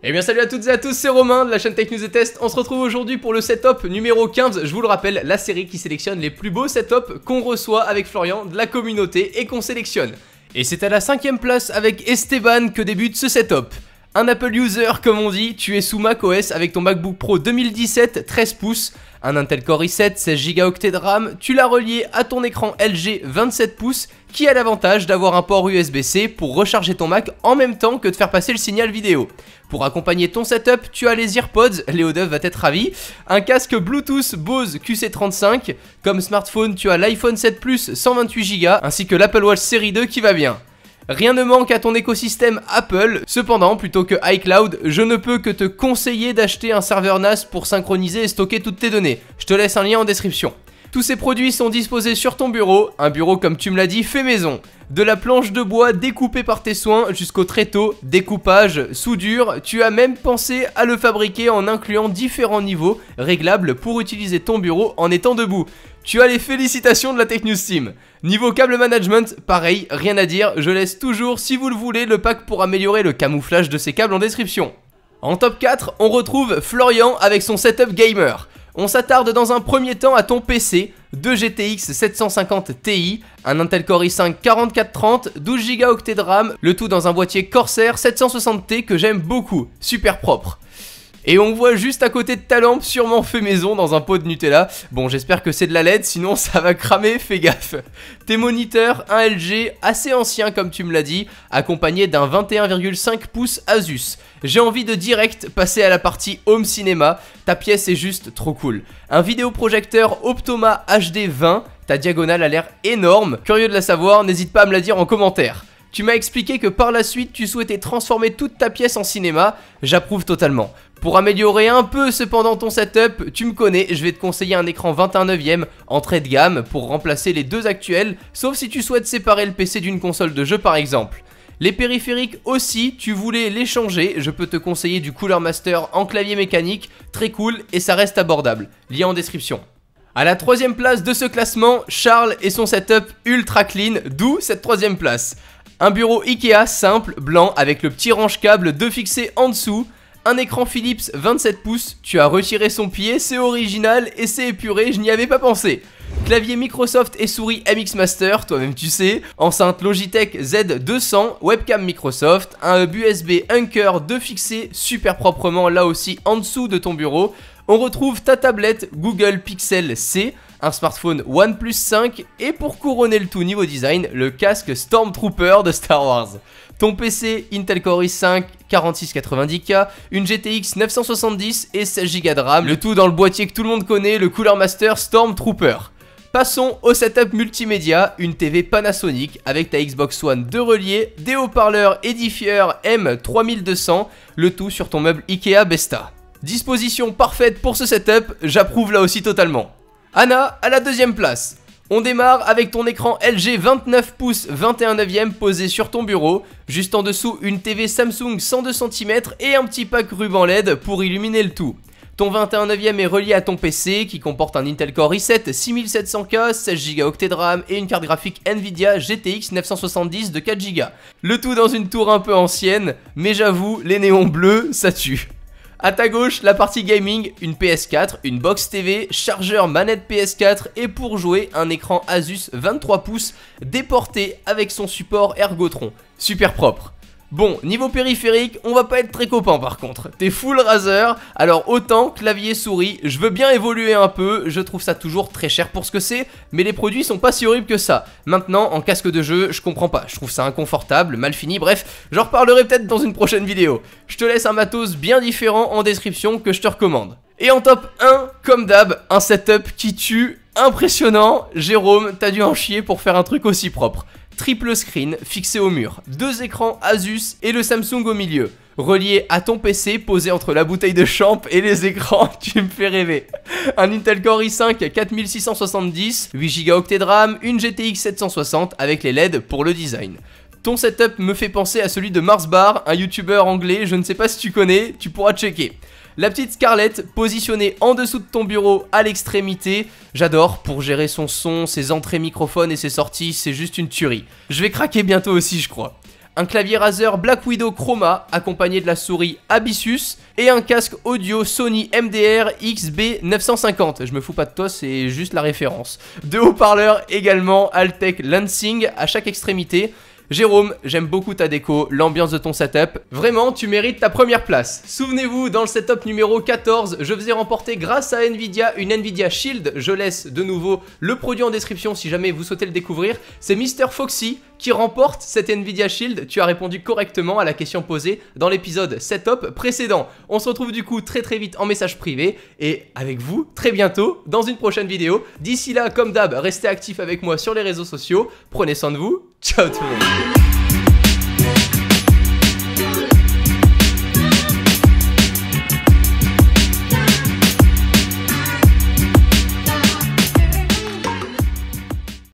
Eh bien salut à toutes et à tous, c'est Romain de la chaîne Tech News et Test. On se retrouve aujourd'hui pour le setup numéro 15, je vous le rappelle, la série qui sélectionne les plus beaux setups qu'on reçoit avec Florian de la communauté et qu'on sélectionne. Et c'est à la 5ème place avec Esteban que débute ce setup. Un Apple user comme on dit, tu es sous macOS avec ton MacBook Pro 2017 13 pouces, un Intel Core i7 16 Go de RAM, tu l'as relié à ton écran LG 27 pouces qui a l'avantage d'avoir un port USB-C pour recharger ton Mac en même temps que de faire passer le signal vidéo. Pour accompagner ton setup, tu as les AirPods, Léo Deuve va être ravi, un casque Bluetooth Bose QC35, comme smartphone tu as l'iPhone 7 Plus 128 Go ainsi que l'Apple Watch Série 2 qui va bien. Rien ne manque à ton écosystème Apple, cependant plutôt que iCloud, je ne peux que te conseiller d'acheter un serveur NAS pour synchroniser et stocker toutes tes données. Je te laisse un lien en description. Tous ces produits sont disposés sur ton bureau, un bureau comme tu me l'as dit fait maison. De la planche de bois découpée par tes soins jusqu'au tréteau, découpage, soudure, tu as même pensé à le fabriquer en incluant différents niveaux réglables pour utiliser ton bureau en étant debout. Tu as les félicitations de la Tech News Team. Niveau câble management, pareil, rien à dire, je laisse toujours, si vous le voulez, le pack pour améliorer le camouflage de ces câbles en description. En top 4, on retrouve Florian avec son setup gamer. On s'attarde dans un premier temps à ton PC, 2 GTX 750 Ti, un Intel Core i5 4430, 12 Go de RAM, le tout dans un boîtier Corsair 760T que j'aime beaucoup, super propre. Et on voit juste à côté de ta lampe, sûrement fait maison dans un pot de Nutella. Bon, j'espère que c'est de la LED, sinon ça va cramer, fais gaffe. Tes moniteurs, un LG assez ancien comme tu me l'as dit, accompagné d'un 21,5 pouces Asus. J'ai envie de direct passer à la partie Home Cinéma, ta pièce est juste trop cool. Un vidéoprojecteur Optoma HD 20, ta diagonale a l'air énorme. Curieux de la savoir, n'hésite pas à me la dire en commentaire. Tu m'as expliqué que par la suite tu souhaitais transformer toute ta pièce en cinéma, j'approuve totalement. Pour améliorer un peu cependant ton setup, tu me connais, je vais te conseiller un écran 21/9 entrée de gamme pour remplacer les deux actuels, sauf si tu souhaites séparer le PC d'une console de jeu par exemple. Les périphériques aussi, tu voulais les changer, je peux te conseiller du Cooler Master en clavier mécanique, très cool et ça reste abordable, lien en description. À la 3ème place de ce classement, Charles et son setup ultra clean, d'où cette 3ème place. Un bureau Ikea simple, blanc, avec le petit range-câble 2 fixé en dessous. Un écran Philips 27 pouces, tu as retiré son pied, c'est original et c'est épuré, je n'y avais pas pensé. Clavier Microsoft et souris MX Master, toi-même tu sais. Enceinte Logitech Z200, webcam Microsoft, un hub USB Anker 2 fixé super proprement là aussi en dessous de ton bureau. On retrouve ta tablette Google Pixel C, un smartphone OnePlus 5 et pour couronner le tout niveau design, le casque Stormtrooper de Star Wars. Ton PC Intel Core i5 4690K, une GTX 970 et 16 Go de RAM, le tout dans le boîtier que tout le monde connaît, le Cooler Master Stormtrooper. Passons au setup multimédia, une TV Panasonic avec ta Xbox One de relié, des haut-parleurs Edifier M3200, le tout sur ton meuble Ikea Besta. Disposition parfaite pour ce setup, j'approuve là aussi totalement. Anna à la 2ème place. On démarre avec ton écran LG 29 pouces 21/9 posé sur ton bureau. Juste en dessous, une TV Samsung 102 cm et un petit pack ruban LED pour illuminer le tout. Ton 21/9 est relié à ton PC qui comporte un Intel Core i7 6700K, 16 Go de RAM et une carte graphique Nvidia GTX 970 de 4 Go. Le tout dans une tour un peu ancienne, mais j'avoue, les néons bleus, ça tue. A ta gauche, la partie gaming, une PS4, une box TV, chargeur manette PS4 et pour jouer, un écran Asus 23 pouces déporté avec son support Ergotron. Super propre. Bon, niveau périphérique, on va pas être très copains par contre. T'es full Razer, alors autant clavier souris, je veux bien évoluer un peu, je trouve ça toujours très cher pour ce que c'est, mais les produits sont pas si horribles que ça. Maintenant, en casque de jeu, je comprends pas, je trouve ça inconfortable, mal fini, bref, j'en reparlerai peut-être dans une prochaine vidéo. Je te laisse un matos bien différent en description que je te recommande. Et en top 1, comme d'hab, un setup qui tue, impressionnant. Jérôme, t'as dû en chier pour faire un truc aussi propre. Triple screen fixé au mur, 2 écrans Asus et le Samsung au milieu, relié à ton PC posé entre la bouteille de champ et les écrans, tu me fais rêver. Un Intel Core i5 4670, 8 Go de RAM, une GTX 760 avec les LED pour le design. Ton setup me fait penser à celui de Mars Bar, un youtubeur anglais, je ne sais pas si tu connais, tu pourras checker. La petite Scarlett positionnée en dessous de ton bureau à l'extrémité, j'adore pour gérer son son, ses entrées microphones et ses sorties, c'est juste une tuerie. Je vais craquer bientôt aussi je crois. un clavier Razer Black Widow Chroma accompagné de la souris Abyssus et un casque audio Sony MDR XB950. Je me fous pas de toi, c'est juste la référence. Deux haut-parleurs également Altec Lansing à chaque extrémité. Jérôme, j'aime beaucoup ta déco, l'ambiance de ton setup. Vraiment, tu mérites ta première place. Souvenez-vous, dans le setup numéro 14, je faisais remporter grâce à Nvidia une Nvidia Shield. Je laisse de nouveau le produit en description si jamais vous souhaitez le découvrir. C'est Mr Foxy qui remporte cette Nvidia Shield. Tu as répondu correctement à la question posée dans l'épisode setup précédent. On se retrouve du coup très vite en message privé et avec vous très bientôt dans une prochaine vidéo. D'ici là, comme d'hab, restez actifs avec moi sur les réseaux sociaux. Prenez soin de vous. Ciao tout le monde.